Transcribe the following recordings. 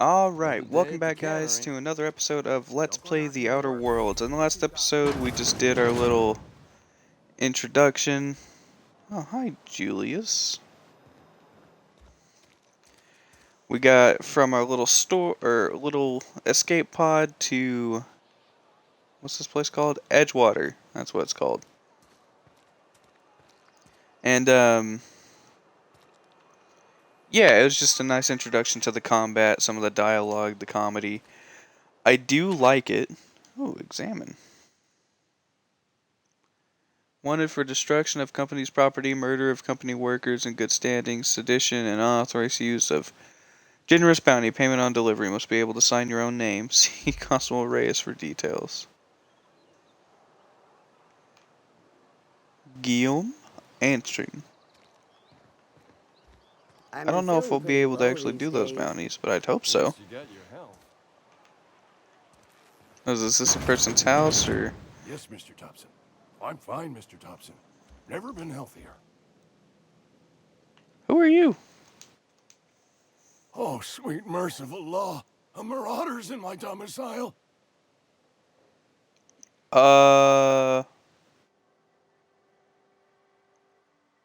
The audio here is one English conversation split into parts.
Alright, Day welcome at the back guys cannery. to another episode of Let's Don't go Play knocking The the Outer door. Worlds. In the last episode, we just did our little introduction. Oh, hi Julius. We got from our little store, or little escape pod to, what's this place called? Edgewater, that's what it's called. And, yeah, it was just a nice introduction to the combat, some of the dialogue, the comedy. I do like it. Oh, examine. Wanted for destruction of company's property, murder of company workers in good standing, sedition, and unauthorized use of generous bounty. Payment on delivery. Must be able to sign your own name. See Constable Reyes for details. Guillaume answering. I've I been don't know if feeling we'll be pretty able to low actually these do those days. bounties, but I'd hope At so. least you got your health. Is this a person's house, or? Yes, Mr. Thompson. I'm fine, Mr. Thompson. Never been healthier. Who are you? Oh, sweet merciful law. A marauder's in my domicile.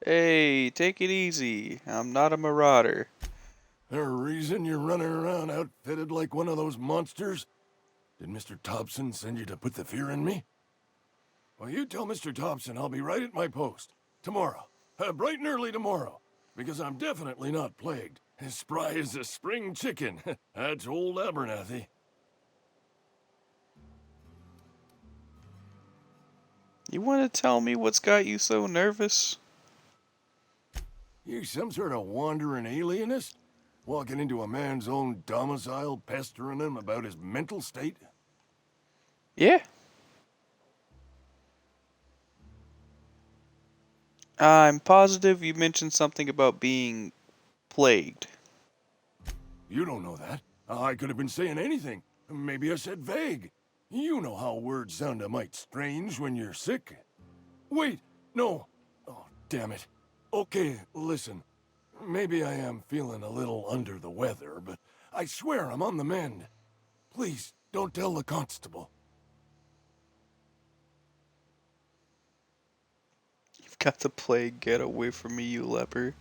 Hey, take it easy. I'm not a marauder. There a reason you're running around outfitted like one of those monsters? Did Mr. Thompson send you to put the fear in me? Well, you tell Mr. Thompson I'll be right at my post. Tomorrow. Bright and early tomorrow. Because I'm definitely not plagued. As spry as a spring chicken. That's old Abernathy. You want to tell me what's got you so nervous? You some sort of wandering alienist? Walking into a man's own domicile, pestering him about his mental state? Yeah. I'm positive you mentioned something about being plagued. You don't know that. I could have been saying anything. Maybe I said vague. You know how words sound a mite strange when you're sick. Wait, no. Oh, damn it. Okay, listen. Maybe I am feeling a little under the weather, but I swear I'm on the mend. Please, don't tell the constable. You've got the plague. Get away from me, you leper.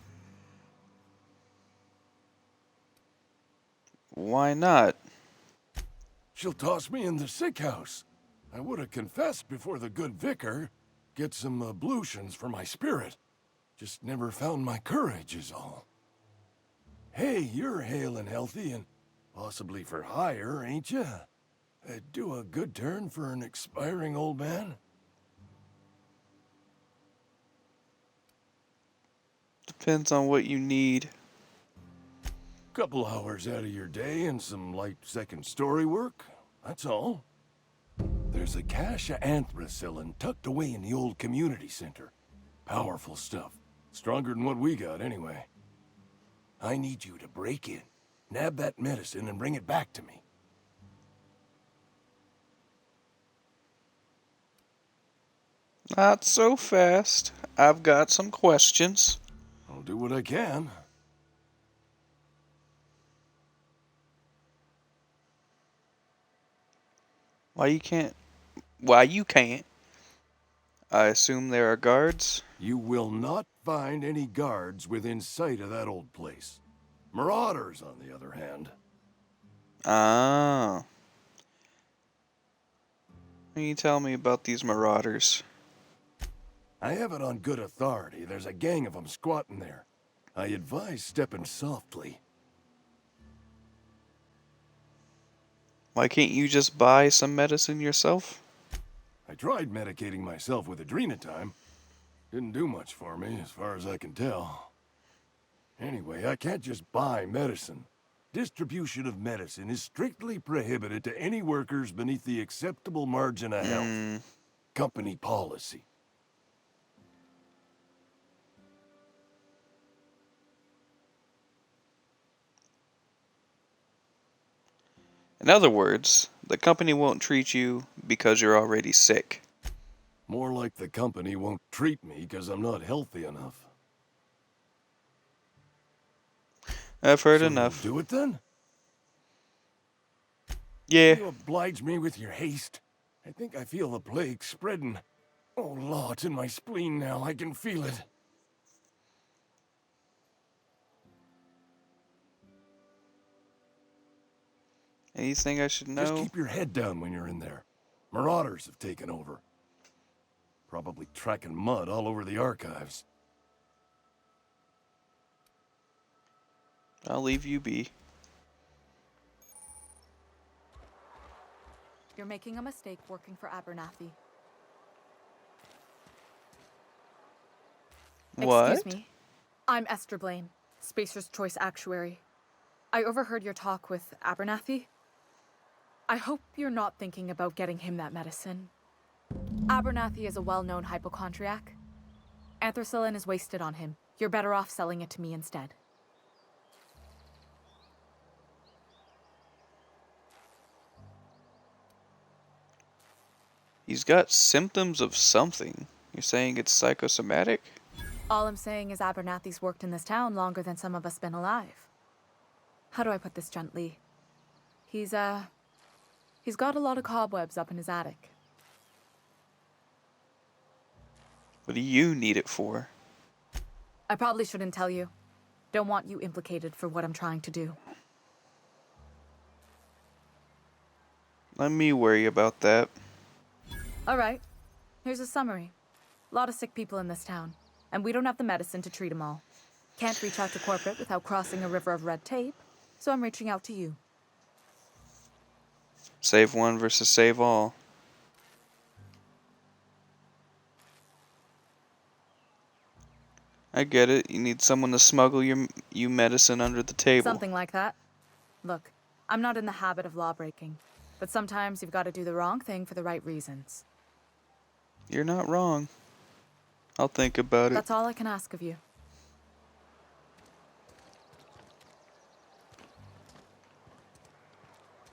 Why not? She'll toss me in the sick house. I would have confessed before the good vicar. Get some ablutions for my spirit. Just never found my courage is all. Hey, you're hale and healthy and possibly for hire, ain't ya? Do a good turn for an expiring old man? Depends on what you need. Couple hours out of your day and some light second story work. That's all. There's a cache of anthracillin tucked away in the old community center. Powerful stuff. Stronger than what we got, anyway. I need you to break in, nab that medicine, and bring it back to me. Not so fast. I've got some questions. I'll do what I can. Why you can't? Why you can't? I assume there are guards? You will not find any guards within sight of that old place. Marauders, on the other hand. Ah. Can you tell me about these marauders? I have it on good authority. There's a gang of them squatting there. I advise stepping softly. Why can't you just buy some medicine yourself? I tried medicating myself with adrenatime. Didn't do much for me, as far as I can tell. Anyway, I can't just buy medicine. Distribution of medicine is strictly prohibited to any workers beneath the acceptable margin of health. Company policy. In other words, the company won't treat you because you're already sick. More like the company won't treat me because I'm not healthy enough. I've heard So enough. you'll do it then? Yeah. You oblige me with your haste. I think I feel the plague spreading. Oh, Law, it's in my spleen now. I can feel it. Anything I should Just know? keep your head down when you're in there. Marauders have taken over. Probably tracking mud all over the archives. I'll leave you be. You're making a mistake working for Abernathy. What? Excuse me. I'm Esther Blaine, Spacer's Choice Actuary. I overheard your talk with Abernathy. I hope you're not thinking about getting him that medicine. Abernathy is a well-known hypochondriac. Anthracillin is wasted on him. You're better off selling it to me instead. He's got symptoms of something. You're saying it's psychosomatic? All I'm saying is Abernathy's worked in this town longer than some of us been alive. How do I put this gently? He's got a lot of cobwebs up in his attic. What do you need it for? I probably shouldn't tell you. Don't want you implicated for what I'm trying to do. Let me worry about that. All right. Here's a summary. A lot of sick people in this town, and we don't have the medicine to treat them all. Can't reach out to corporate without crossing a river of red tape, so I'm reaching out to you. Save one versus save all. I get it. You need someone to smuggle you medicine under the table. Something like that. Look, I'm not in the habit of law breaking, but sometimes you've got to do the wrong thing for the right reasons. You're not wrong. I'll think about it. That's all I can ask of you.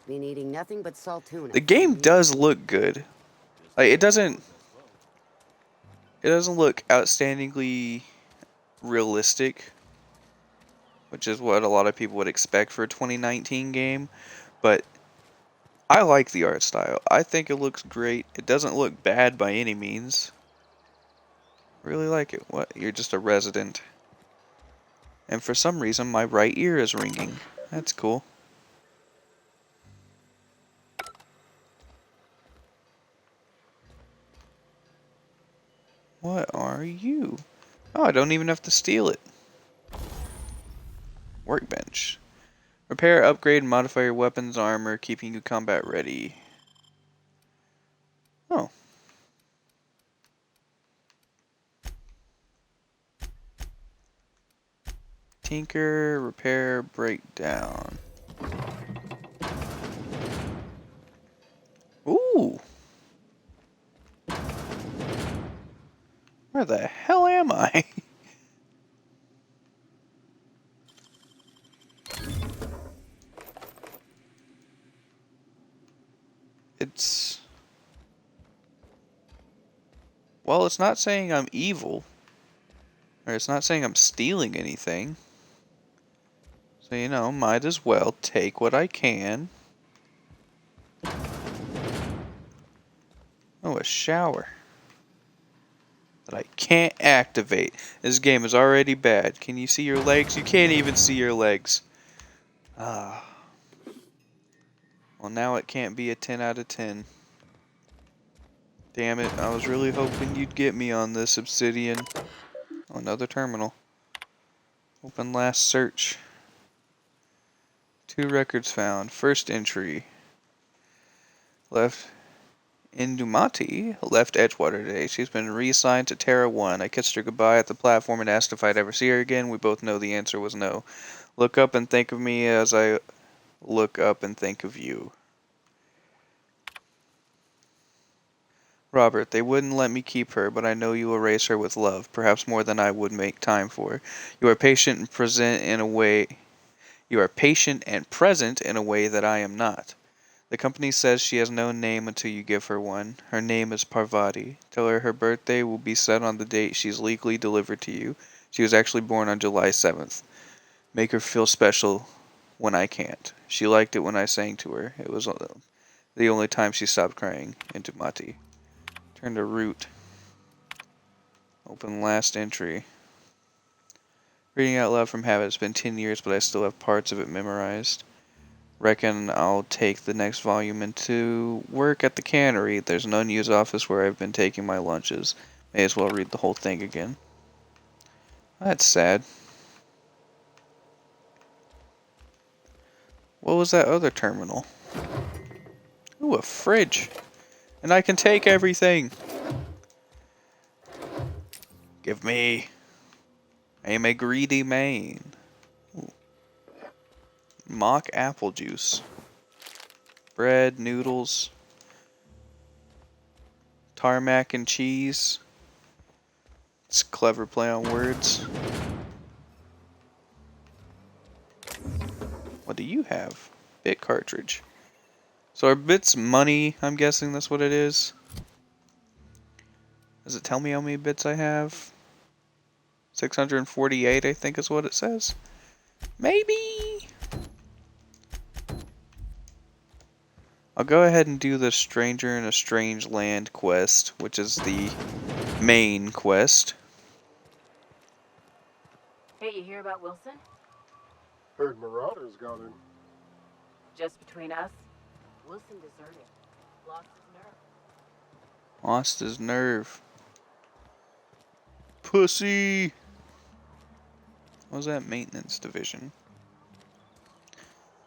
Been eating nothing but salt tuna. The game does look good. Like it doesn't look outstandingly realistic, which is what a lot of people would expect for a 2019 game, but I like the art style. I think it looks great. It doesn't look bad by any means. Really like it. What? You're just a resident. And for some reason my right ear is ringing. That's cool. What are you? Oh, I don't even have to steal it. Workbench. Repair, upgrade, and modify your weapons armor, keeping you combat ready. Oh. Tinker, repair, breakdown. Ooh. Where the hell am I? It's... Well, it's not saying I'm evil. Or it's not saying I'm stealing anything. So, you know, might as well take what I can. Oh, a shower. That I can't activate. This game is already bad. Can you see your legs? You can't even see your legs. Ah. Well, now it can't be a 10 out of 10. Damn it, I was really hoping you'd get me on this, Obsidian. Oh, another terminal. Open last search. 2 records found. First entry. Left Indumati left Edgewater today. She's been reassigned to Terra 1. I kissed her goodbye at the platform and asked if I'd ever see her again. We both know the answer was no. Look up and think of me as I look up and think of you. Robert, they wouldn't let me keep her, but I know you will raise her with love, perhaps more than I would make time for. You are patient and present in a way that I am not. The company says she has no name until you give her one. Her name is Parvati. Tell her birthday will be set on the date she's legally delivered to you. She was actually born on July 7th. Make her feel special when I can't. She liked it when I sang to her. It was the only time she stopped crying. Into Mati. Turn to root. Open last entry. Reading out loud from habit. It's been 10 years, but I still have parts of it memorized. Reckon I'll take the next volume into work at the cannery. There's an unused office where I've been taking my lunches. May as well read the whole thing again. That's sad. What was that other terminal? Ooh, a fridge. And I can take everything. Give me. I am a greedy man. Ooh. Mock apple juice. Bread, noodles. Tarmac and cheese. It's a clever play on words. What do you have? Bit cartridge. So are bits money? I'm guessing that's what it is. Does it tell me how many bits I have? 648, I think is what it says. Maybe. I'll go ahead and do the Stranger in a Strange Land quest, which is the main quest. Hey, you hear about Wilson? Heard Marauders got him. Just between us, Wilson deserted. Lost his nerve. Lost his nerve. Pussy! What was that? Maintenance division.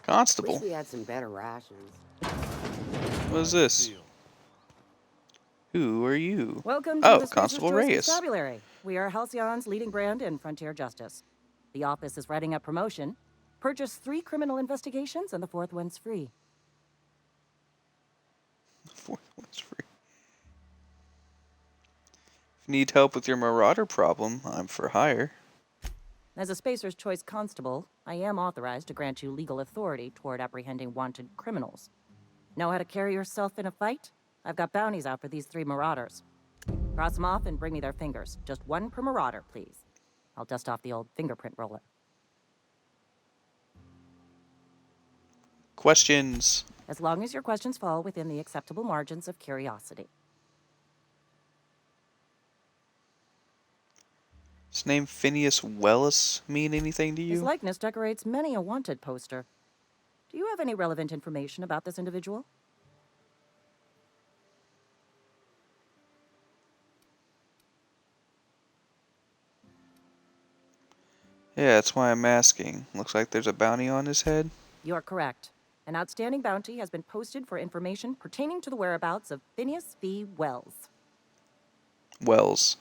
Constable. Wish we had some better rations. What is this? Who are you? Welcome to Oh, the Spacer's Constable Choice Reyes. Constabulary. We are Halcyon's leading brand in frontier justice. The office is writing up promotion. Purchase 3 criminal investigations and the 4th one's free. The 4th one's free. If you need help with your marauder problem, I'm for hire. As a Spacer's Choice Constable, I am authorized to grant you legal authority toward apprehending wanted criminals. Know how to carry yourself in a fight? I've got bounties out for these 3 marauders. Cross them off and bring me their fingers. Just 1 per marauder, please. I'll dust off the old fingerprint roller. Questions? As long as your questions fall within the acceptable margins of curiosity. Does name Phineas Wells mean anything to His you? likeness decorates many a wanted poster. Do you have any relevant information about this individual? Yeah, that's why I'm asking. Looks like there's a bounty on his head. You're correct. An outstanding bounty has been posted for information pertaining to the whereabouts of Phineas V. Wells. Wells.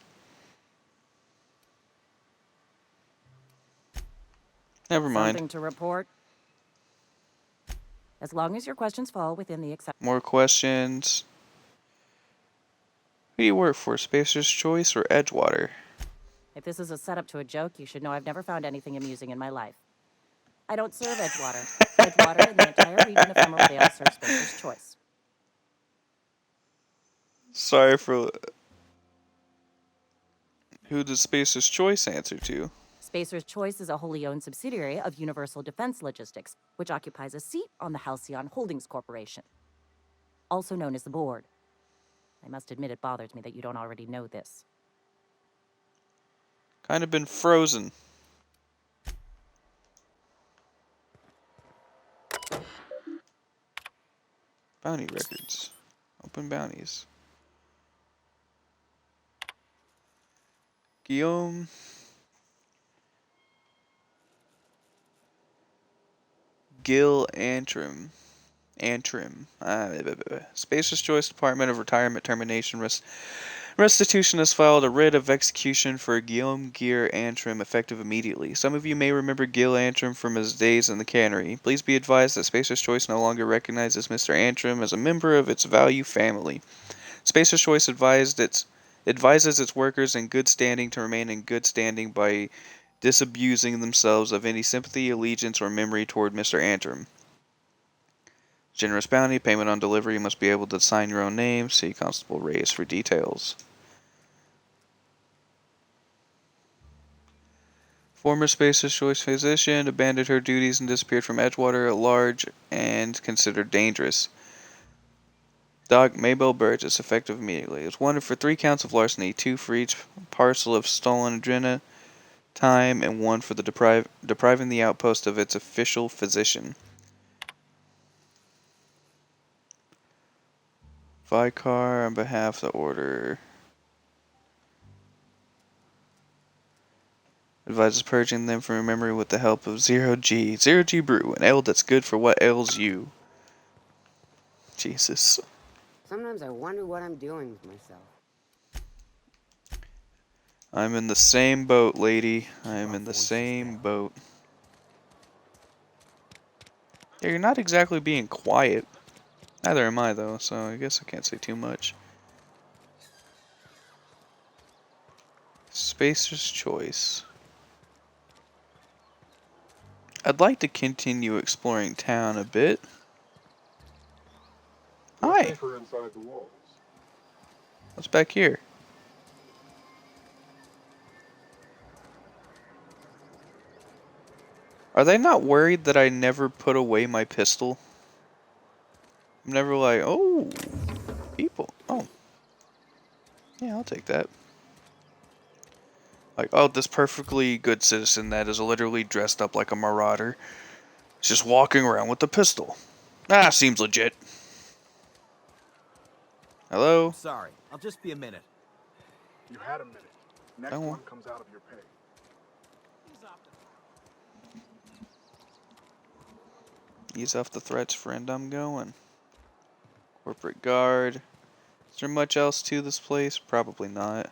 Never mind. Something to report? As long as your questions fall within the More questions. Who do you work for, Spacer's Choice or Edgewater? If this is a setup to a joke, you should know I've never found anything amusing in my life. I don't serve Edgewater. Edgewater and the entire region of Emerald Vale serve Spacer's Choice. Sorry for... Who does Spacer's Choice answer to? Spacer's Choice is a wholly owned subsidiary of Universal Defense Logistics, which occupies a seat on the Halcyon Holdings Corporation, also known as the Board. I must admit it bothers me that you don't already know this. Kind of been frozen. Bounty records. Open bounties. Guillaume. Gil Antrim. Spacer's Choice Department of Retirement Termination Restitution has filed a writ of execution for Guillaume Gear Antrim effective immediately. Some of you may remember Gil Antrim from his days in the cannery. Please be advised that Spacer's Choice no longer recognizes Mr. Antrim as a member of its value family. Spacer's Choice advises its workers in good standing to remain in good standing by disabusing themselves of any sympathy, allegiance, or memory toward Mr. Antrim. Generous bounty, payment on delivery, you must be able to sign your own name. See Constable Reyes for details. Former Spacer's Choice physician abandoned her duties and disappeared from Edgewater at large and considered dangerous. Doc Maybelle Burgess, effective immediately. Is wanted for 3 counts of larceny, 2 for each parcel of stolen adrena time, and 1 for the depriving the outpost of its official physician. Vicar on behalf of the order. Advises purging them from memory with the help of Zero G. Zero G Brew, an ale that's good for what ails you. Jesus. Sometimes I wonder what I'm doing with myself. I'm in the same boat, lady. I'm in the same boat. Yeah, you're not exactly being quiet. Neither am I, though, so I guess I can't say too much. Spacer's Choice. I'd like to continue exploring town a bit. Hi. Safer inside the walls. What's back here? Are they not worried that I never put away my pistol? I'm never like, oh, people. Oh. Yeah, I'll take that. Like, oh, this perfectly good citizen that is literally dressed up like a marauder. Is just walking around with a pistol. Ah, seems legit. Hello? Sorry, I'll just be a minute. You had a minute. Next Oh. one comes out of your pay. Ease off the threats, friend. I'm going. Corporate guard. Is there much else to this place? Probably not.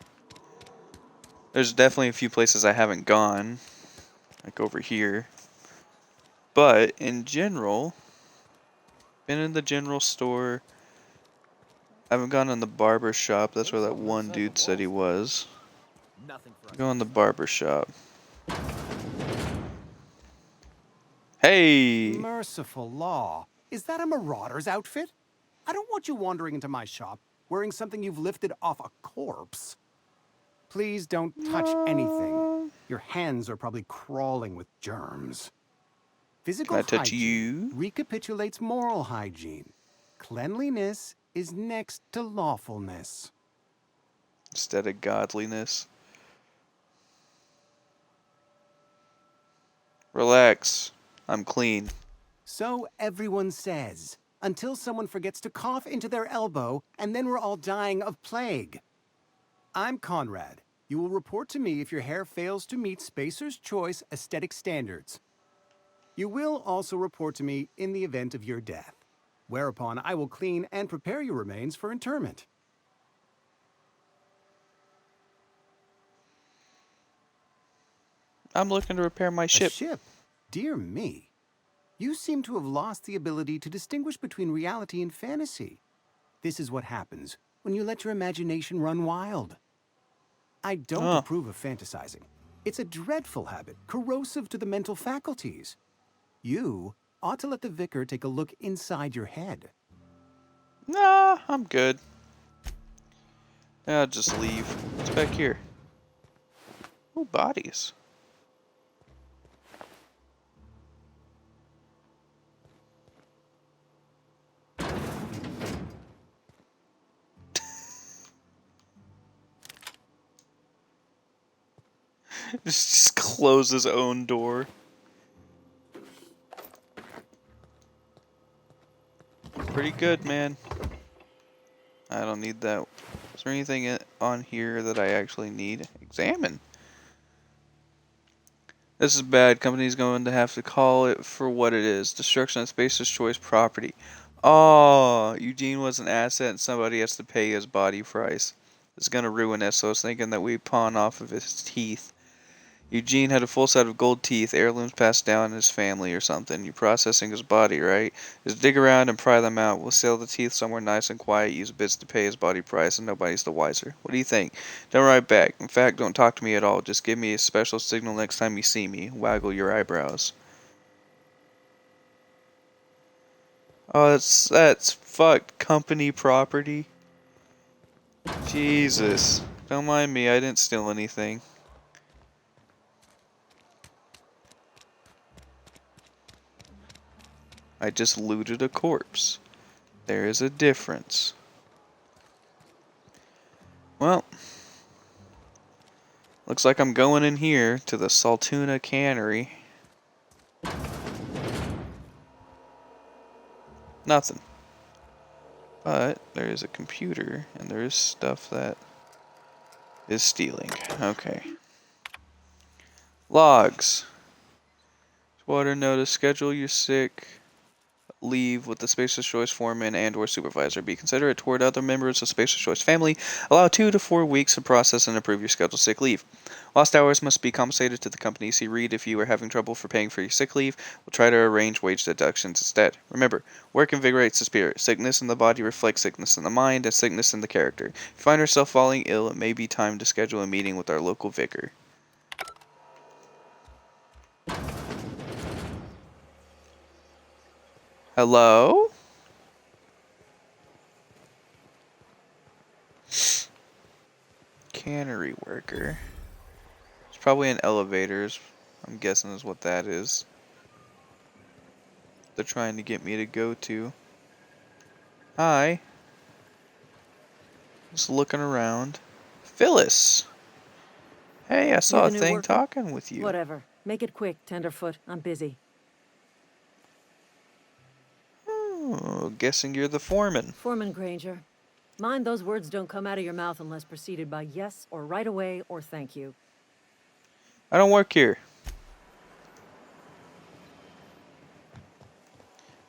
There's definitely a few places I haven't gone. Like over here. But, in general, been in the general store. I haven't gone in the barber shop. That's where that one dude said he was. Nothing for us. Go in the barber shop. Hey! Merciful law. Is that a marauder's outfit? I don't want you wandering into my shop wearing something you've lifted off a corpse. Please don't touch anything. Your hands are probably crawling with germs. Physical Can I touch hygiene you? recapitulates moral hygiene. Cleanliness is next to lawfulness. Instead of godliness. Relax. I'm clean. So everyone says, until someone forgets to cough into their elbow, and then we're all dying of plague. I'm Conrad. You will report to me if your hair fails to meet Spacer's Choice aesthetic standards. You will also report to me in the event of your death, whereupon I will clean and prepare your remains for interment. I'm looking to repair my A ship. ship? Dear me. You seem to have lost the ability to distinguish between reality and fantasy. This is what happens when you let your imagination run wild. I don't approve of fantasizing. It's a dreadful habit, corrosive to the mental faculties. You ought to let the vicar take a look inside your head. Nah, I'm good. I'll just leave. What's back here? Oh, bodies. just close his own door. Pretty good, man. I don't need that. Is there anything on here that I actually need? Examine. This is bad. Company's going to have to call it for what it is. Destruction of Spacer's Choice property. Oh, Eugene was an asset and somebody has to pay his body price. It's going to ruin us, so I was thinking that we pawn off of his teeth. Eugene had a full set of gold teeth, heirlooms passed down in his family or something. You're processing his body, right? Just dig around and pry them out. We'll sell the teeth somewhere nice and quiet, use bits to pay his body price, and nobody's the wiser. What do you think? Don't write back. In fact, don't talk to me at all. Just give me a special signal next time you see me. Waggle your eyebrows. Oh, that's fucked company property. Jesus. Don't mind me, I didn't steal anything. I just looted a corpse. There is a difference. Well, looks like I'm going in here to the Saltuna Cannery. Nothing. But there is a computer, and there is stuff that is stealing. Okay. Logs. Water notice. Schedule your sick leave with the Spacer's Choice foreman and/or supervisor. Be considerate toward other members of Spacer's Choice family. Allow 2 to 4 weeks to process and approve your scheduled sick leave. Lost hours must be compensated to the company. See Reed if you are having trouble for paying for your sick leave. We'll try to arrange wage deductions instead. Remember, work invigorates the spirit. Sickness in the body reflects sickness in the mind and sickness in the character. If you find yourself falling ill, it may be time to schedule a meeting with our local vicar. Hello? Cannery worker. It's probably in elevators. I'm guessing is what that is. They're trying to get me to go to. Hi. Just looking around. Phyllis! Hey, I saw a thing talking with you. Whatever. Make it quick, Tenderfoot. I'm busy. Oh, guessing you're the foreman. Foreman Granger. Mind those words don't come out of your mouth unless preceded by yes or right away or thank you. I don't work here.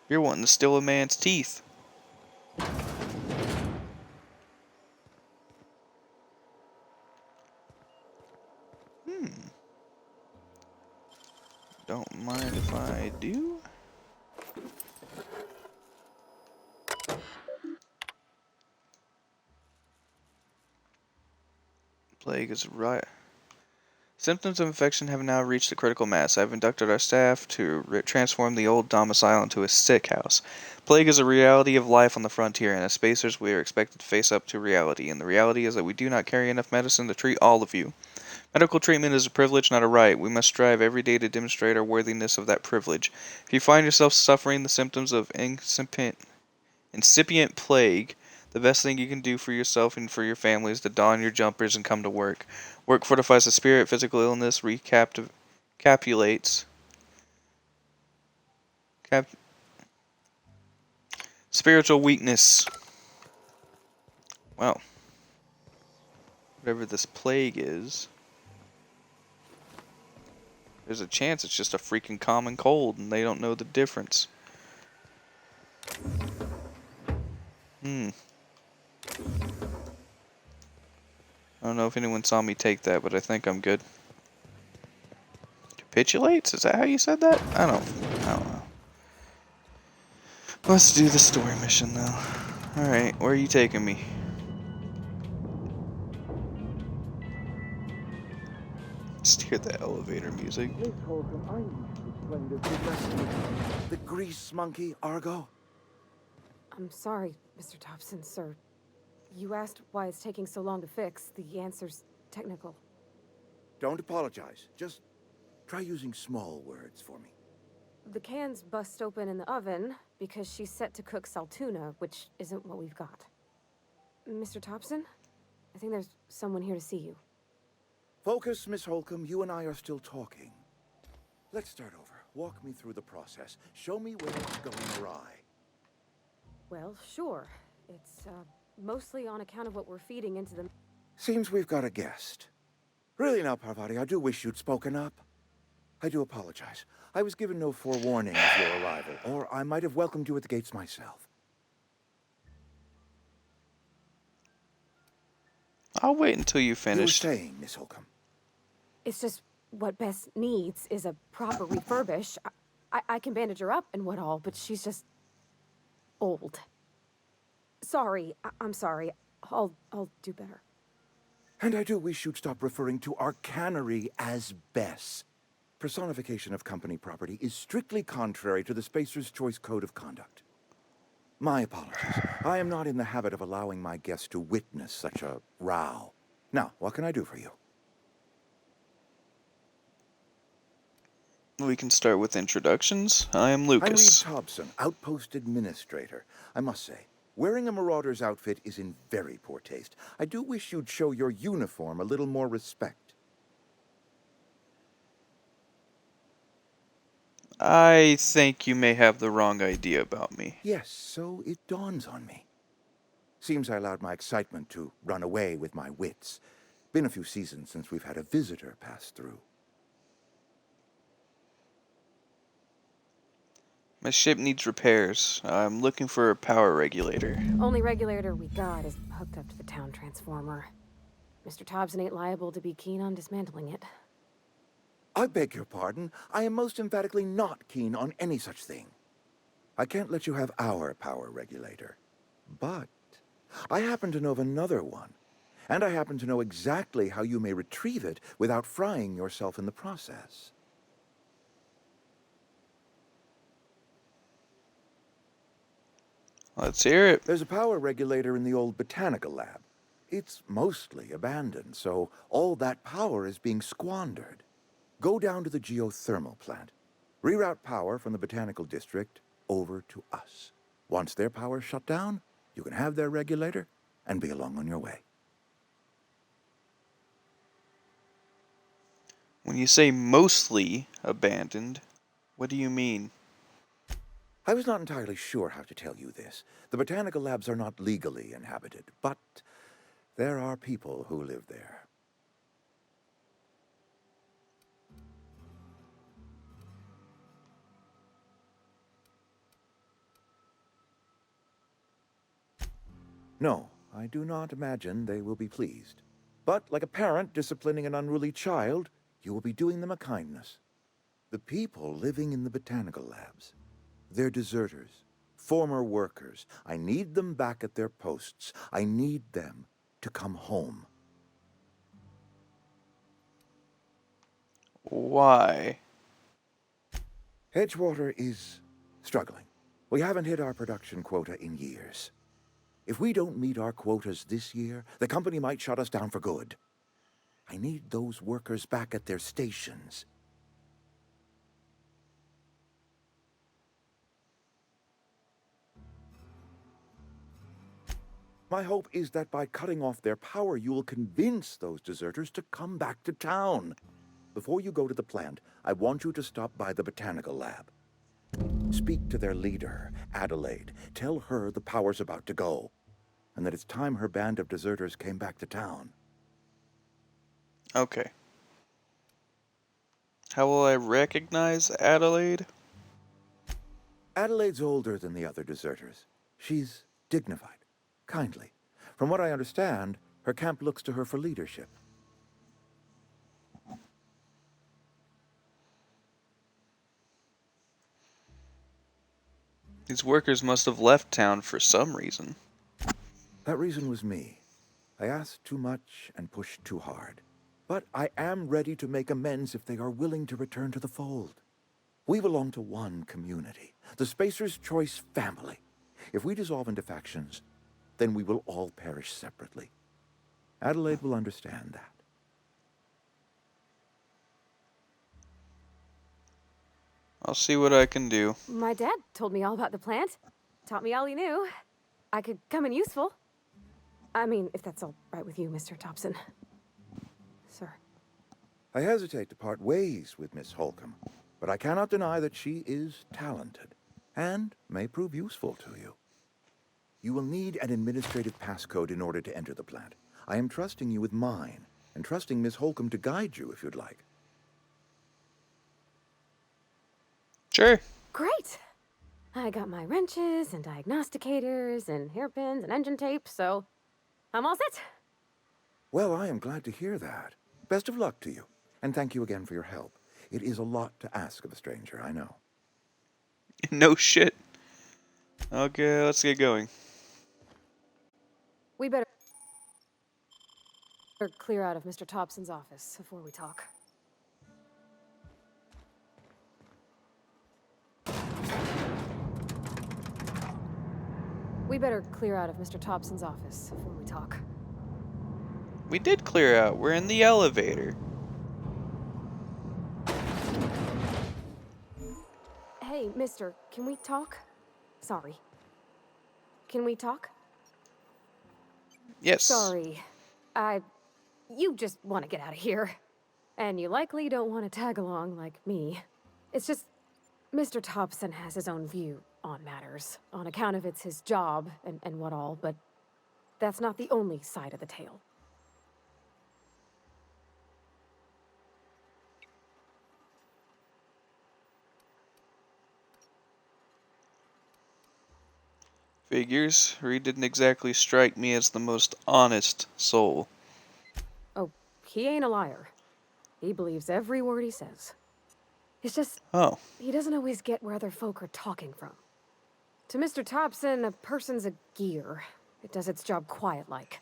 You're wanting to steal a man's teeth. Don't mind if I do. Plague is right. Symptoms of infection have now reached a critical mass. I have inducted our staff to transform the old domicile into a sick house. Plague is a reality of life on the frontier, and as spacers we are expected to face up to reality. And the reality is that we do not carry enough medicine to treat all of you. Medical treatment is a privilege, not a right. We must strive every day to demonstrate our worthiness of that privilege. If you find yourself suffering the symptoms of incipient plague, the best thing you can do for yourself and for your family is to don your jumpers and come to work. Work fortifies the spirit. Physical illness recapitulates. Spiritual weakness. Well, whatever this plague is, there's a chance it's just a freaking common cold and they don't know the difference. I don't know if anyone saw me take that, but I think I'm good. Capitulates? Is that how you said that? I don't know. Let's do the story mission, though. Alright, where are you taking me? Just hear the elevator music. The grease monkey, Argo? I'm sorry, Mr. Thompson, sir. You asked why it's taking so long to fix. The answer's technical. Don't apologize. Just try using small words for me. The can's bust open in the oven because she's set to cook saltuna, which isn't what we've got. Mr. Thompson, I think there's someone here to see you. Focus, Miss Holcomb. You and I are still talking. Let's start over. Walk me through the process. Show me where it's going awry. Well, sure. It's, mostly on account of what we're feeding into the... Seems we've got a guest. Really now, Parvati, I do wish you'd spoken up. I do apologize. I was given no forewarning of your arrival, or I might have welcomed you at the gates myself. I'll wait until you finish. You were saying, Miss Holcomb. It's just what Bess needs is a proper refurbish. I can bandage her up and what all, but she's just... old. Sorry, I'm sorry. I'll do better. And I do wish you'd stop referring to our cannery as Bess. Personification of company property is strictly contrary to the Spacer's Choice Code of Conduct. My apologies. I am not in the habit of allowing my guests to witness such a row. Now, what can I do for you? We can start with introductions. I am I'm Reed Lucas. Thompson, Outpost Administrator. I must say, wearing a Marauder's outfit is in very poor taste. I do wish you'd show your uniform a little more respect. I think you may have the wrong idea about me. Yes, so it dawns on me. Seems I allowed my excitement to run away with my wits. Been a few seasons since we've had a visitor pass through. My ship needs repairs. I'm looking for a power regulator. Only regulator we got is hooked up to the town transformer. Mr. Thompson ain't liable to be keen on dismantling it. I beg your pardon. I am most emphatically not keen on any such thing. I can't let you have our power regulator. But I happen to know of another one. And I happen to know exactly how you may retrieve it without frying yourself in the process. Let's hear it. There's a power regulator in the old botanical lab. It's mostly abandoned, so all that power is being squandered. Go down to the geothermal plant. Reroute power from the botanical district over to us. Once their power's shut down, you can have their regulator and be along on your way. When you say mostly abandoned, what do you mean? I was not entirely sure how to tell you this. The botanical labs are not legally inhabited, but there are people who live there. No, I do not imagine they will be pleased. But like a parent disciplining an unruly child, you will be doing them a kindness. The people living in the botanical labs, they're deserters, former workers. I need them back at their posts. I need them to come home. Why? Edgewater is struggling. We haven't hit our production quota in years. If we don't meet our quotas this year, the company might shut us down for good. I need those workers back at their stations. My hope is that by cutting off their power, you will convince those deserters to come back to town. Before you go to the plant, I want you to stop by the botanical lab. Speak to their leader, Adelaide. Tell her the power's about to go, and that it's time her band of deserters came back to town. Okay. How will I recognize Adelaide? Adelaide's older than the other deserters. She's dignified. Kindly. From what I understand, her camp looks to her for leadership. These workers must have left town for some reason. That reason was me. I asked too much and pushed too hard. But I am ready to make amends if they are willing to return to the fold. We belong to one community, the Spacer's Choice family. If we dissolve into factions, then we will all perish separately. Adelaide will understand that. I'll see what I can do. My dad told me all about the plant. Taught me all he knew. I could come in useful. I mean, if that's all right with you, Mr. Thompson. Sir. I hesitate to part ways with Miss Holcomb, but I cannot deny that she is talented and may prove useful to you. You will need an administrative passcode in order to enter the plant. I am trusting you with mine, and trusting Miss Holcomb to guide you if you'd like. Sure. Great. I got my wrenches and diagnosticators and hairpins and engine tape, so I'm all set. Well, I am glad to hear that. Best of luck to you, and thank you again for your help. It is a lot to ask of a stranger, I know. No shit. Okay, let's get going. We better clear out of Mr. Thompson's office before we talk. We better clear out of Mr. Thompson's office before we talk. We did clear out. We're in the elevator. Mister, can we talk? Sorry. Can we talk? Yes. Sorry. You just want to get out of here. And you likely don't want to tag along like me. It's just, Mr. Thompson has his own view on matters, on account of it's his job and what all, but that's not the only side of the tale. Figures. Reed didn't exactly strike me as the most honest soul. Oh, he ain't a liar. He believes every word he says. It's just, Oh. he doesn't always get where other folk are talking from. To Mr. Thompson, a person's a gear. It does its job quiet-like.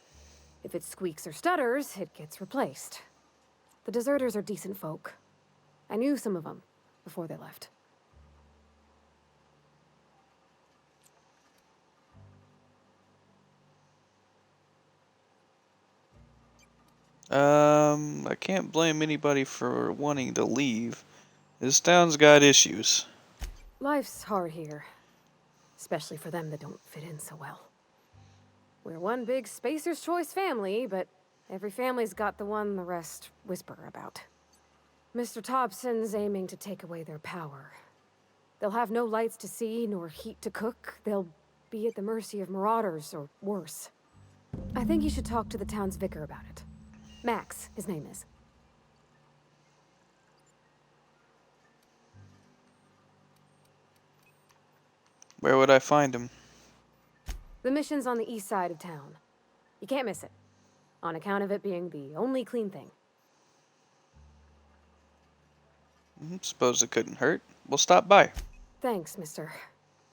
If it squeaks or stutters, it gets replaced. The deserters are decent folk. I knew some of them before they left. I can't blame anybody for wanting to leave. This town's got issues. Life's hard here. Especially for them that don't fit in so well. We're one big Spacer's Choice family, but every family's got the one the rest whisper about. Mr. Thompson's aiming to take away their power. They'll have no lights to see, nor heat to cook. They'll be at the mercy of marauders, or worse. I think you should talk to the town's vicar about it. Max, his name is. Where would I find him? The mission's on the east side of town. You can't miss it, on account of it being the only clean thing. Suppose it couldn't hurt. We'll stop by. Thanks, mister.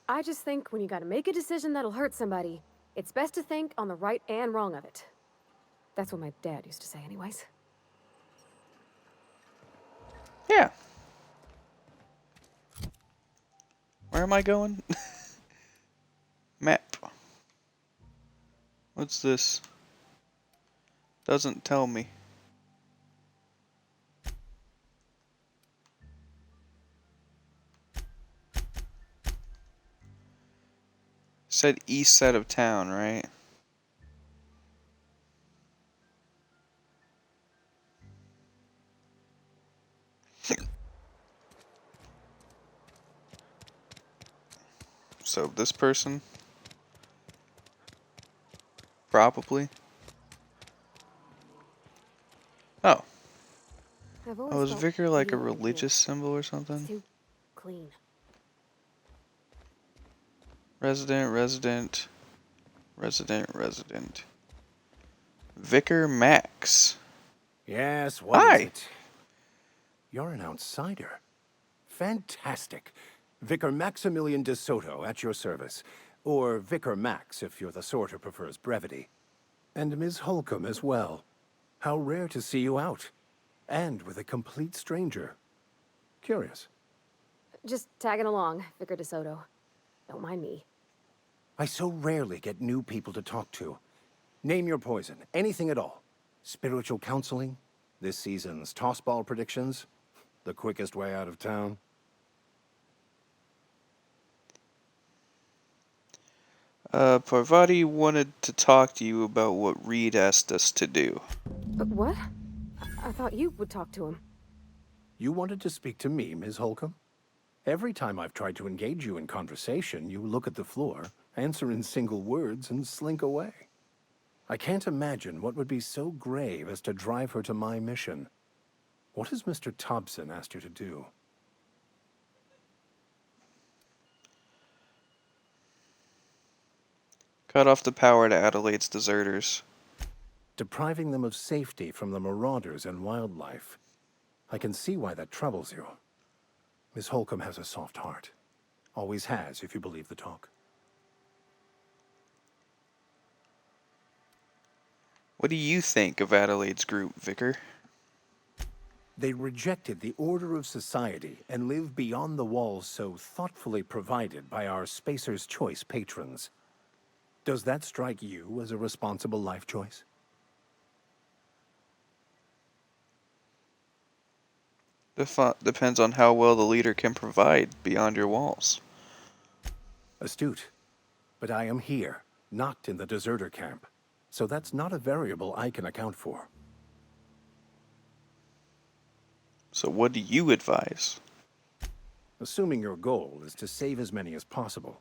I just think when you gotta make a decision that'll hurt somebody, it's best to think on the right and wrong of it. That's what my dad used to say anyways. Yeah. Where am I going? Map. What's this? Doesn't tell me. Said east side of town, right? So this person? Probably. Oh. Oh, is vicar like a religious symbol or something? Too clean. Resident. Vicar Max. Yes, what is it? You're an outsider. Fantastic. Vicar Maximilian de Soto at your service. Or Vicar Max if you're the sort who prefers brevity. And Ms. Holcomb as well. How rare to see you out. And with a complete stranger. Curious. Just tagging along, Vicar de Soto. Don't mind me. I so rarely get new people to talk to. Name your poison, anything at all. Spiritual counseling, this season's tossball predictions, the quickest way out of town. Parvati wanted to talk to you about what Reed asked us to do. What? I thought you would talk to him. You wanted to speak to me, Ms. Holcomb? Every time I've tried to engage you in conversation, you look at the floor, answer in single words, and slink away. I can't imagine what would be so grave as to drive her to my mission. What has Mr. Thompson asked you to do? Cut off the power to Adelaide's deserters. Depriving them of safety from the marauders and wildlife. I can see why that troubles you. Miss Holcomb has a soft heart. Always has, if you believe the talk. What do you think of Adelaide's group, Vicar? They rejected the order of society and live beyond the walls so thoughtfully provided by our Spacer's Choice patrons. Does that strike you as a responsible life choice? Depends on how well the leader can provide beyond your walls. Astute. But I am here, not in the deserter camp. So that's not a variable I can account for. So what do you advise? Assuming your goal is to save as many as possible,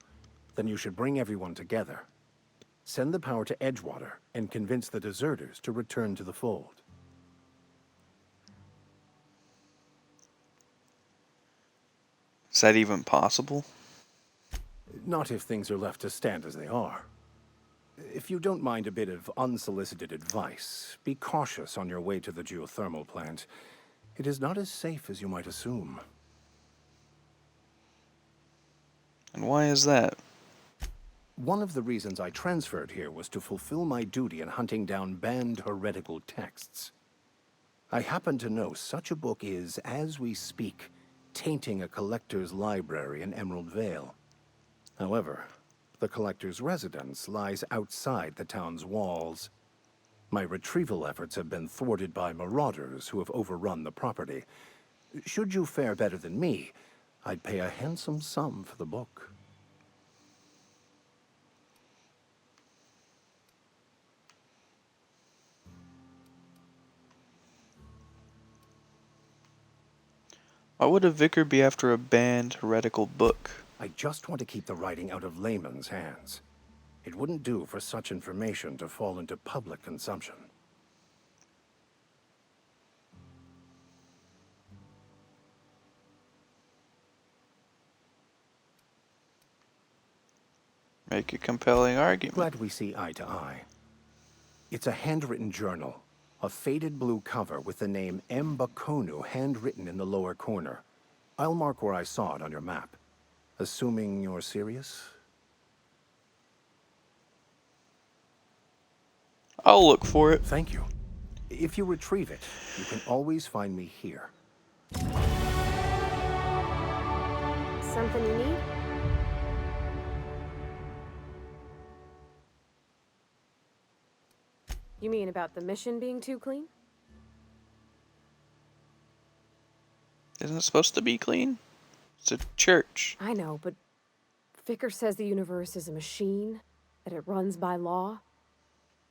then you should bring everyone together. Send the power to Edgewater and convince the deserters to return to the fold. Is that even possible? Not if things are left to stand as they are. If you don't mind a bit of unsolicited advice, be cautious on your way to the geothermal plant. It is not as safe as you might assume. And why is that? One of the reasons I transferred here was to fulfill my duty in hunting down banned heretical texts. I happen to know such a book is, as we speak, tainting a collector's library in Emerald Vale. However, the collector's residence lies outside the town's walls. My retrieval efforts have been thwarted by marauders who have overrun the property. Should you fare better than me, I'd pay a handsome sum for the book. Why would a vicar be after a banned heretical book? I just want to keep the writing out of layman's hands. It wouldn't do for such information to fall into public consumption. Make a compelling argument. Glad we see eye to eye. It's a handwritten journal, a faded blue cover with the name M. Bakonu handwritten in the lower corner. I'll mark where I saw it on your map. Assuming you're serious? I'll look for it. Thank you. If you retrieve it, you can always find me here. Something you need? You mean about the mission being too clean? Isn't it supposed to be clean? It's a church. I know, but Vicker says the universe is a machine, that it runs by law.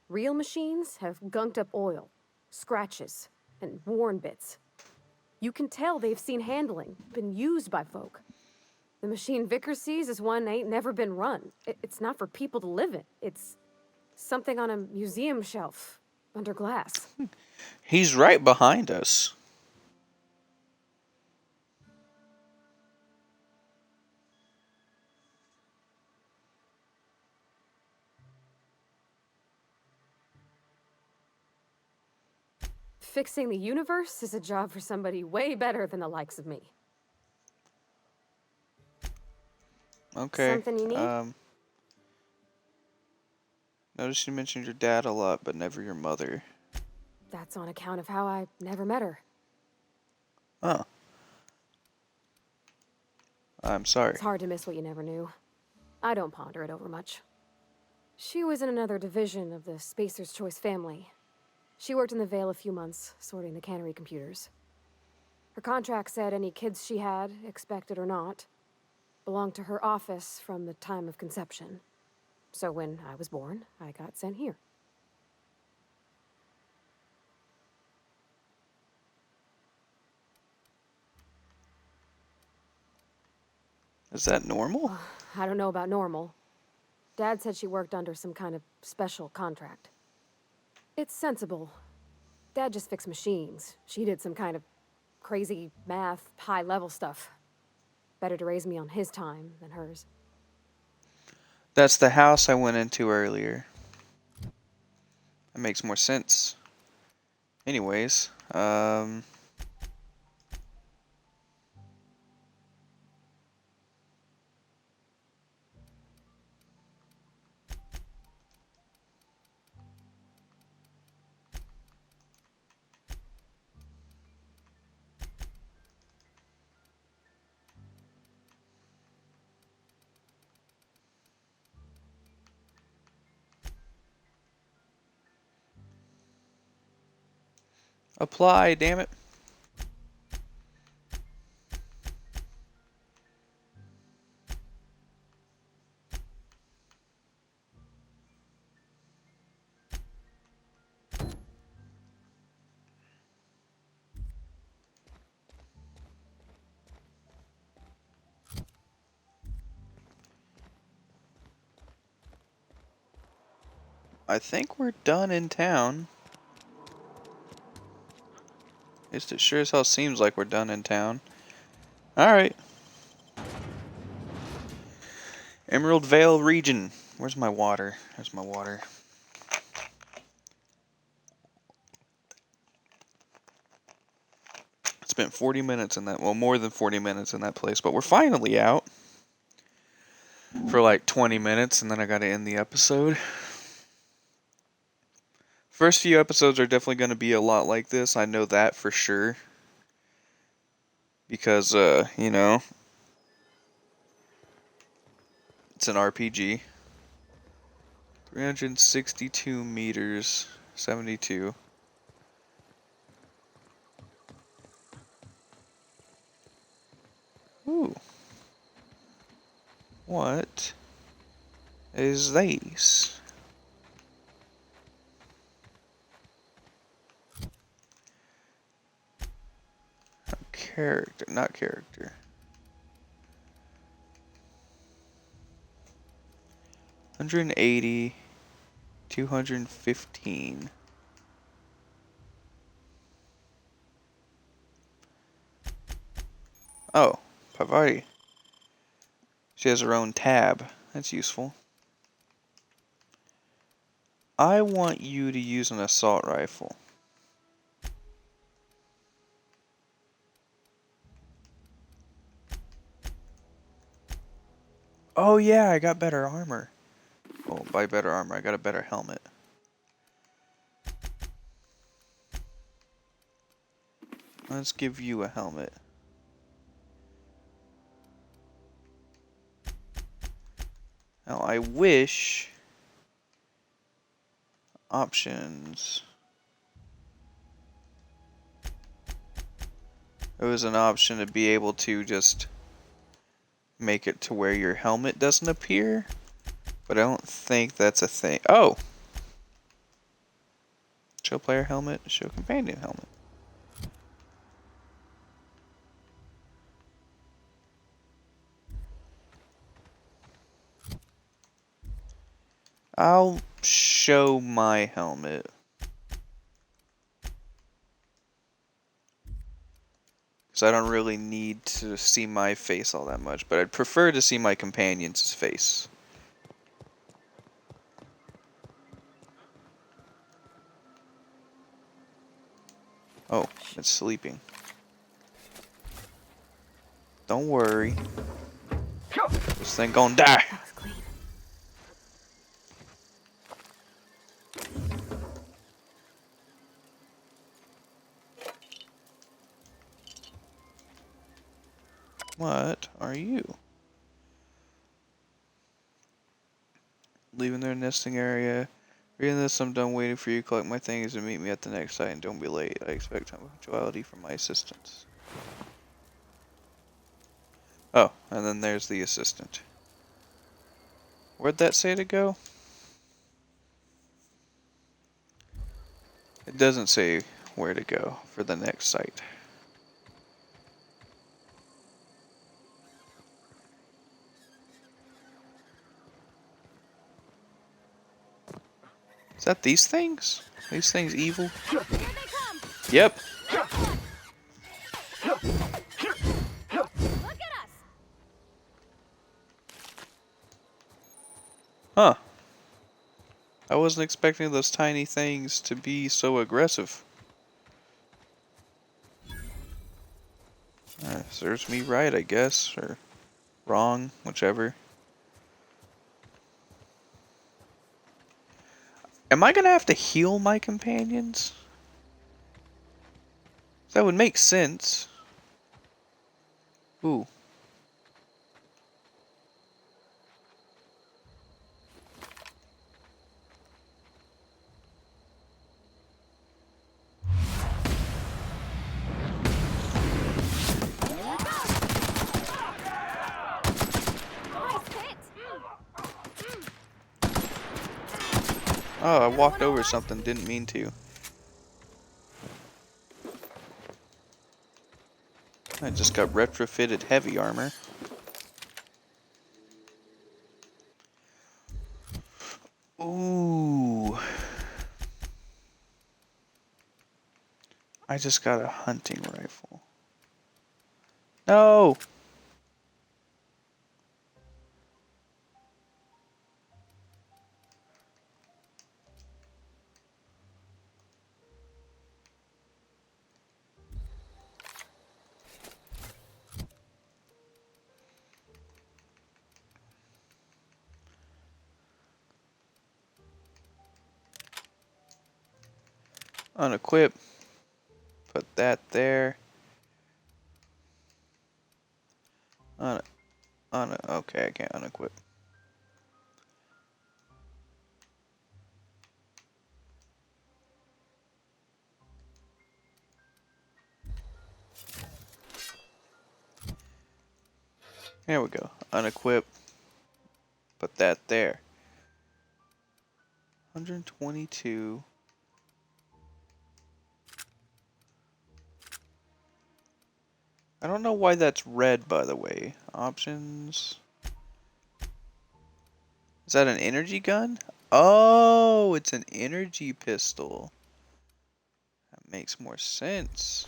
Real machines have gunked up oil, scratches, and worn bits. You can tell they've seen handling, been used by folk. The machine Vicker sees is one ain't never been run. It's not for people to live in. It's something on a museum shelf, under glass. He's right behind us. Fixing the universe is a job for somebody way better than the likes of me. Okay. Something you need? Notice you mentioned your dad a lot, but never your mother. That's on account of how I never met her. Oh. I'm sorry. It's hard to miss what you never knew. I don't ponder it over much. She was in another division of the Spacer's Choice family. She worked in the Vale a few months, sorting the cannery computers. Her contract said any kids she had, expected or not, belonged to her office from the time of conception. So when I was born, I got sent here. Is that normal? I don't know about normal. Dad said she worked under some kind of special contract. It's sensible. Dad just fixed machines. She did some kind of crazy math, high-level stuff. Better to raise me on his time than hers. That's the house I went into earlier. That makes more sense. Anyways, apply, damn it. I think we're done in town. At least it sure as hell seems like we're done in town. Alright. Emerald Vale region. Where's my water? There's my water. Spent 40 minutes in that, well, more than 40 minutes in that place, but we're finally out. For like 20 minutes, and then I gotta end the episode. First few episodes are definitely going to be a lot like this. I know that for sure. Because, you know, it's an RPG. 362 meters, 72. Ooh. What is this? Character, not character. 180, 215. Oh, Pavari. She has her own tab. That's useful. I want you to use an assault rifle. Oh yeah, I got better armor. Well, by better armor, I got a better helmet. Let's give you a helmet. Now I wish options. There was an option to be able to just make it to where your helmet doesn't appear, but I don't think that's a thing. Oh! Show player helmet, show companion helmet. I'll show my helmet. So I don't really need to see my face all that much, but I'd prefer to see my companion's face. Oh, it's sleeping. Don't worry. This thing gonna die. What are you? Leaving their nesting area. Reading this, I'm done waiting for you to collect my things and meet me at the next site, and don't be late. I expect punctuality from my assistants. Oh, and then there's the assistant. Where'd that say to go? It doesn't say where to go for the next site. Is that these things? Are these things evil? Here they come! Yep. Look at us! Huh. I wasn't expecting those tiny things to be so aggressive. Serves me right, I guess, or wrong, whichever. Am I gonna have to heal my companions? That would make sense. Ooh. Oh, I walked over something, didn't mean to. I just got retrofitted heavy armor. Ooh. I just got a hunting rifle. No! Unequip. Put that there. Okay, I can't unequip. There we go. Unequip. Put that there. 122. I don't know why that's red, by the way. Options. Is that an energy gun? Oh, it's an energy pistol. That makes more sense.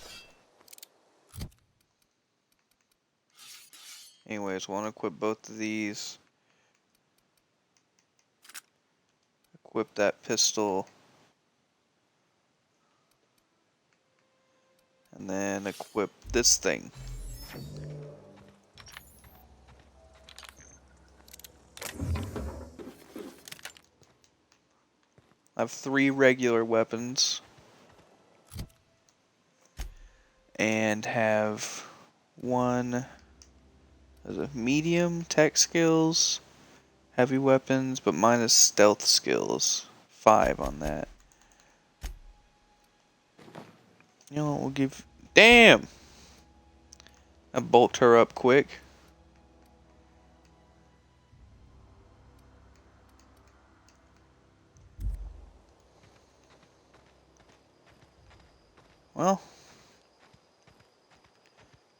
Anyways, we'll equip both of these. Equip that pistol. And then equip this thing. I have 3 regular weapons. And have 1 as a medium tech skills, heavy weapons, but mine is stealth skills. 5 on that. You know what, we'll give... Damn! I bolt her up quick. Well,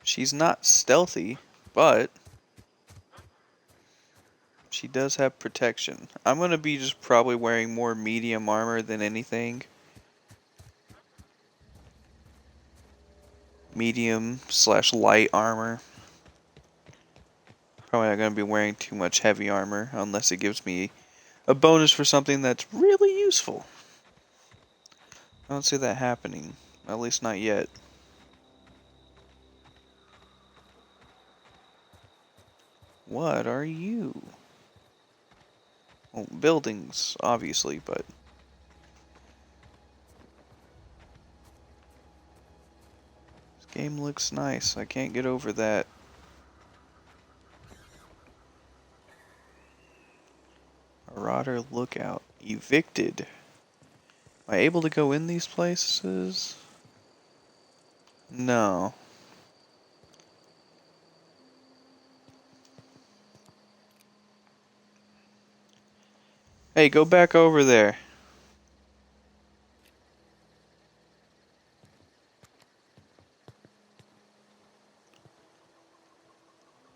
she's not stealthy, but she does have protection. I'm going to be just probably wearing more medium armor than anything. Medium/light armor. Probably not going to be wearing too much heavy armor unless it gives me a bonus for something that's really useful. I don't see that happening. At least not yet. What are you? Well, buildings, obviously, but... This game looks nice. I can't get over that. Marauder Lookout. Evicted. Am I able to go in these places? No. Hey, go back over there.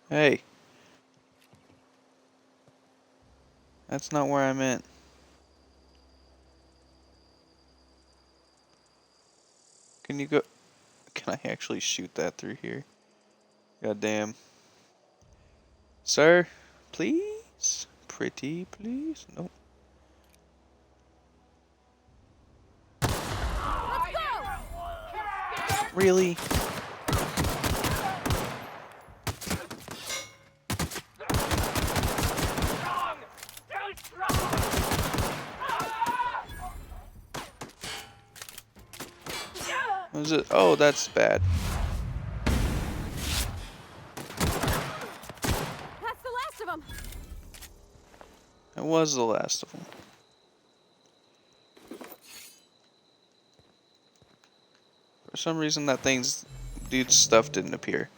Hey. That's not where I meant. Can you go... Can I actually shoot that through here? Goddamn. Sir? Please? Pretty, please? Nope. Really? What is it? Oh, that's bad. That's the last of them. It was the last of them. For some reason, that dude's stuff didn't appear.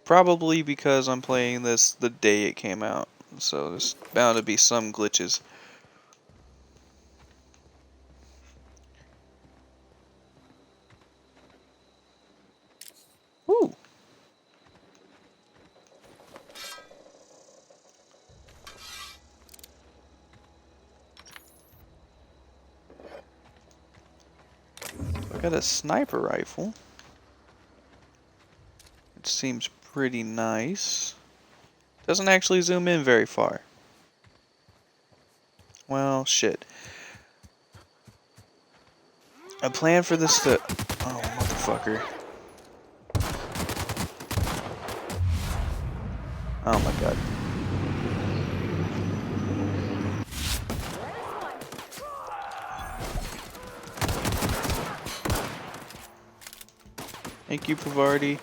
Probably because I'm playing this the day it came out. So there's bound to be some glitches. Woo! Got a sniper rifle. It seems pretty nice. Doesn't actually zoom in very far. Well, shit. A plan for this to... Oh, motherfucker. Oh my god. Thank you, Pavardi.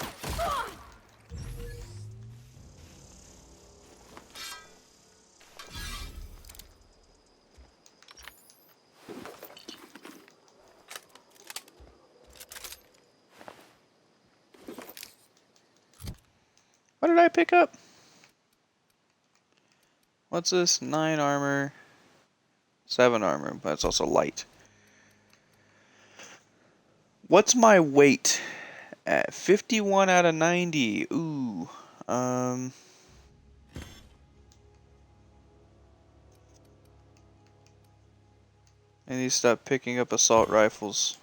What did I pick up? What's this? 9 armor, 7 armor, but it's also light. What's my weight at? 51 out of 90. Ooh. I need to stop picking up assault rifles.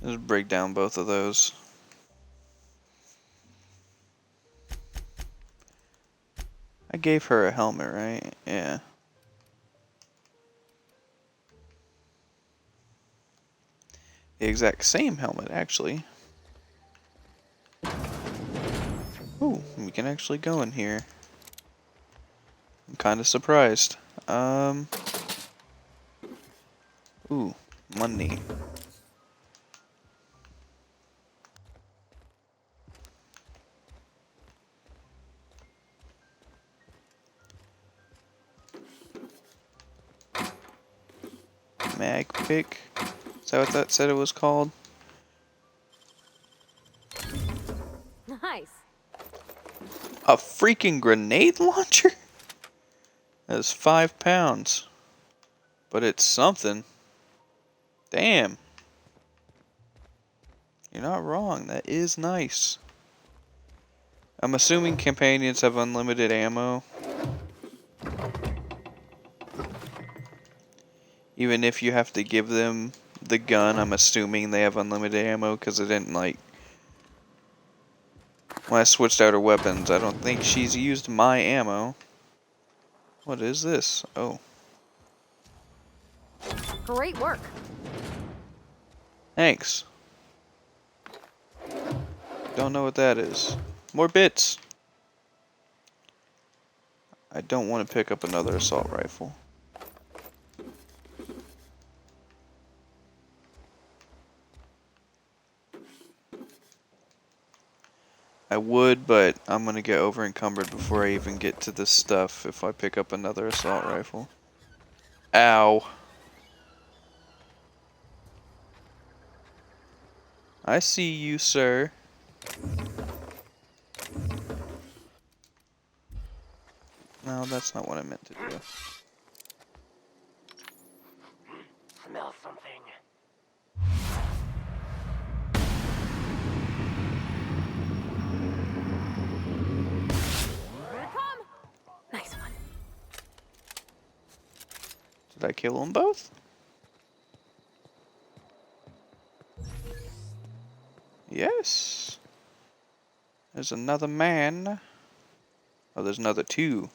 Just break down both of those. I gave her a helmet, right? Yeah. The exact same helmet, actually. Ooh, we can actually go in here. I'm kind of surprised. Ooh, money. Mag pick. Is that what that said it was called? Nice. A freaking grenade launcher? That's 5 pounds. But it's something. Damn. You're not wrong. That is nice. I'm assuming companions have unlimited ammo. Even if you have to give them the gun, I'm assuming they have unlimited ammo because it didn't like... When I switched out her weapons, I don't think she's used my ammo. What is this? Oh. Great work. Thanks. Don't know what that is. More bits. I don't want to pick up another assault rifle. I would, but I'm gonna get over encumbered before I even get to this stuff if I pick up another assault rifle. Ow. I see you, sir. No, that's not what I meant to do. Smell something. Here it come. Nice one. Did I kill them both? Yes. There's another man. Oh, there's another 2.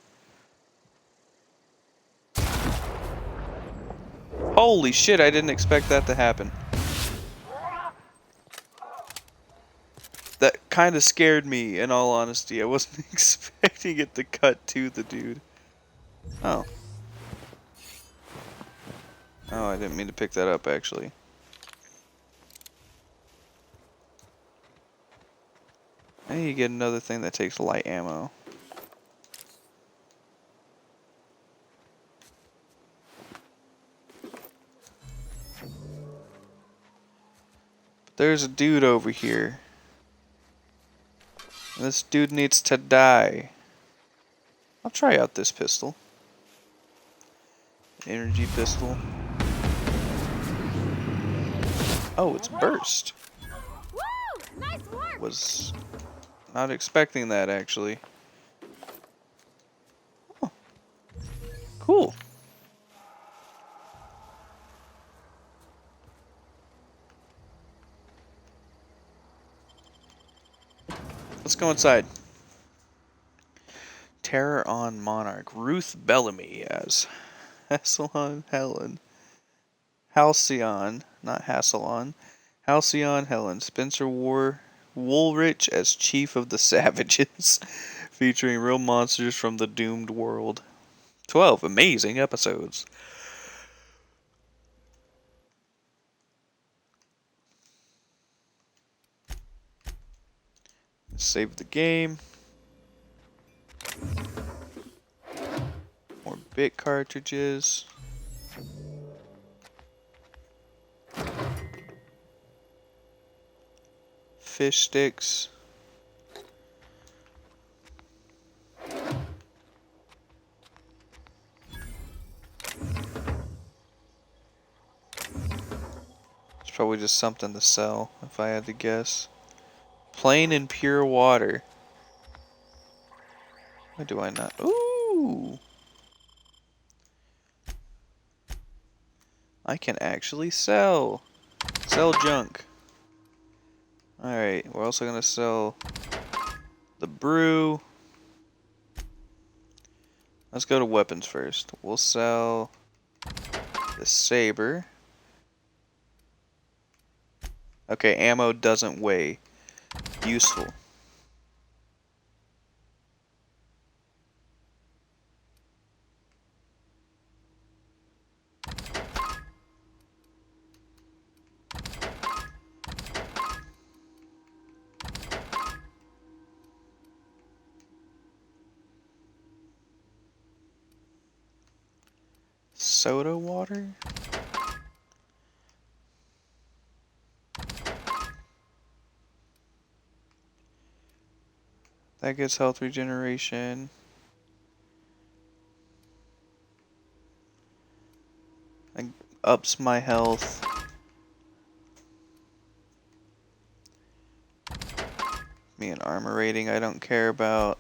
Holy shit, I didn't expect that to happen. That kind of scared me, in all honesty. I wasn't expecting it to cut to the dude. Oh. Oh, I didn't mean to pick that up, actually. I need to get another thing that takes light ammo. There's a dude over here. This dude needs to die. I'll try out this pistol. Energy pistol. Oh, it's burst. Woo! Nice work! Was not expecting that, actually. Oh, cool. Let's go inside. Terror on Monarch. Ruth Bellamy as Hasselon Helen. Halcyon, not Hasselon. Halcyon Helen. Spencer Woolrich as Chief of the Savages. Featuring real monsters from the doomed world. 12 amazing episodes. Save the game. More bit cartridges. Fish sticks. It's probably just something to sell, if I had to guess. Plain and pure water. Why do I not? Ooh! I can actually sell junk. Alright, we're also gonna sell the brew. Let's go to weapons first. We'll sell the saber. Okay, ammo doesn't weigh. Useful. Soda water? That gets health regeneration. And ups my health. Me an armor rating I don't care about.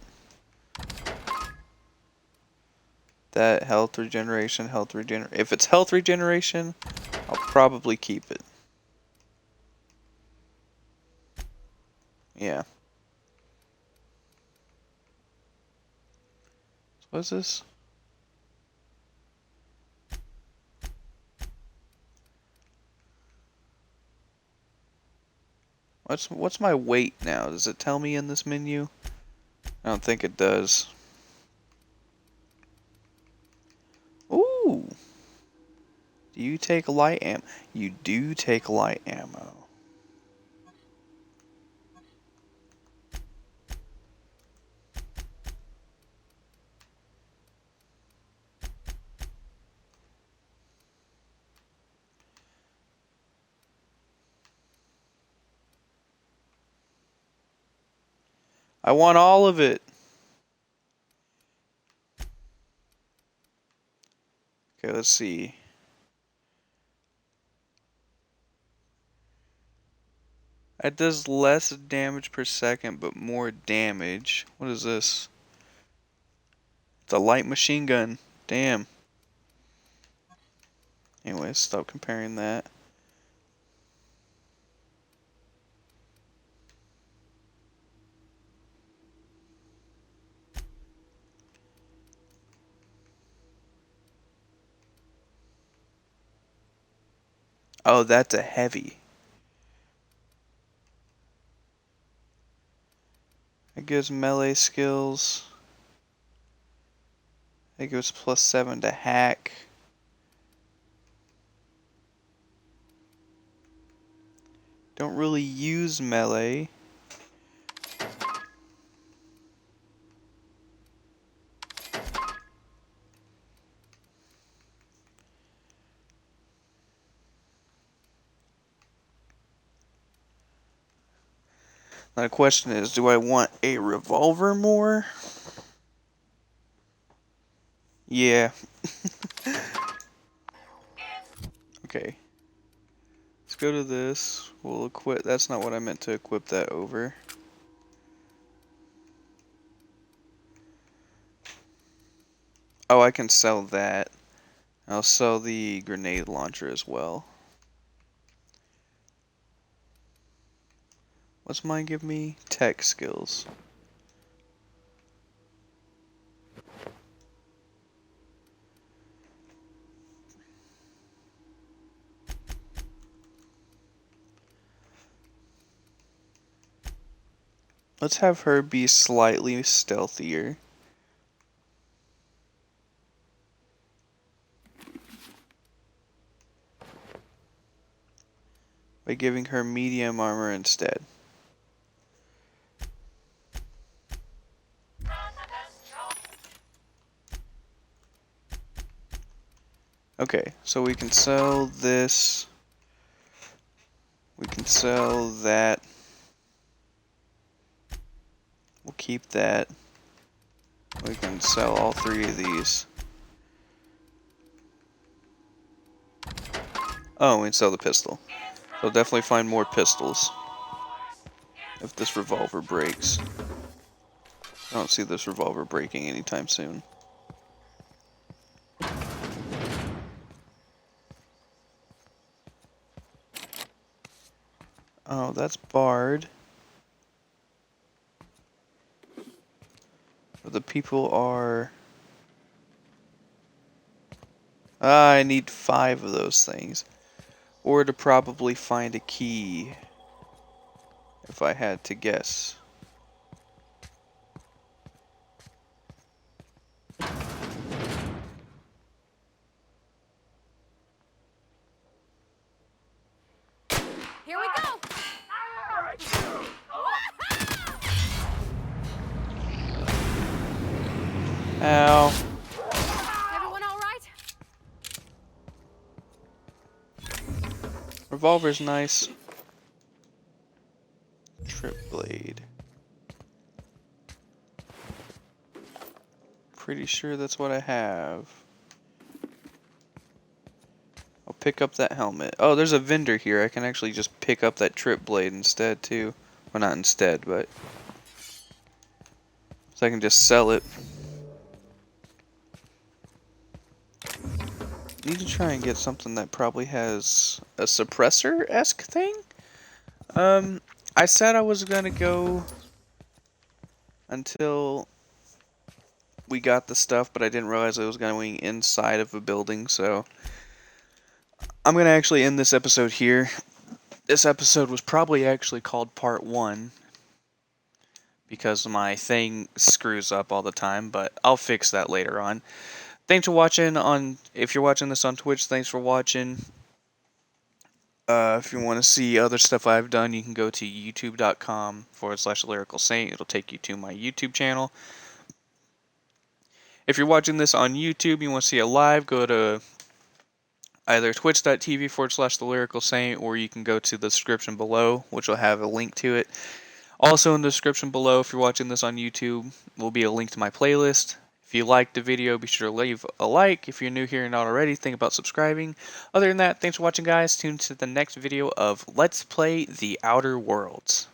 That health regeneration, If it's health regeneration, I'll probably keep it. Yeah. So what is this? What's my weight now? Does it tell me in this menu? I don't think it does. Ooh. Do you take light ammo? You do take light ammo. I want all of it. Okay, let's see. It does less damage per second, but more damage. What is this? It's a light machine gun. Damn. Anyways, stop comparing that. Oh, that's a heavy. It gives melee skills. It gives +7 to hack. Don't really use melee. Now the question is, do I want a revolver more? Yeah. Okay. Let's go to this. We'll equip. That's not what I meant to equip that over. Oh, I can sell that. I'll sell the grenade launcher as well. What's mine give me? Tech skills. Let's have her be slightly stealthier. By giving her medium armor instead. Okay, so we can sell this. We can sell that. We'll keep that. We can sell all three of these. Oh, we can sell the pistol. So definitely find more pistols. If this revolver breaks. I don't see this revolver breaking anytime soon. Oh, that's barred. The people are... I need 5 of those things. Or to probably find a key. If I had to guess. Here we go! Ow. Everyone all right? Revolver's nice. Trip blade. Pretty sure that's what I have. I'll pick up that helmet. Oh, there's a vendor here. I can actually just pick up that trip blade instead too. Well, not instead, but... So I can just sell it. Need to try and get something that probably has a suppressor-esque thing? I said I was gonna go until we got the stuff, but I didn't realize I was going inside of a building, so I'm gonna actually end this episode here. This episode was probably actually called Part 1 because my thing screws up all the time, but I'll fix that later on. Thanks for watching if you're watching this on Twitch, thanks for watching. If you want to see other stuff I've done, you can go to youtube.com/lyricalsaint. It'll take you to my YouTube channel. If you're watching this on YouTube, you want to see it live, go to either twitch.tv/thelyricalsaint, or you can go to the description below, which will have a link to it. Also in the description below, if you're watching this on YouTube, will be a link to my playlist. If you liked the video, be sure to leave a like. If you're new here and not already, think about subscribing. Other than that, thanks for watching, guys. Tune to the next video of Let's Play The Outer Worlds.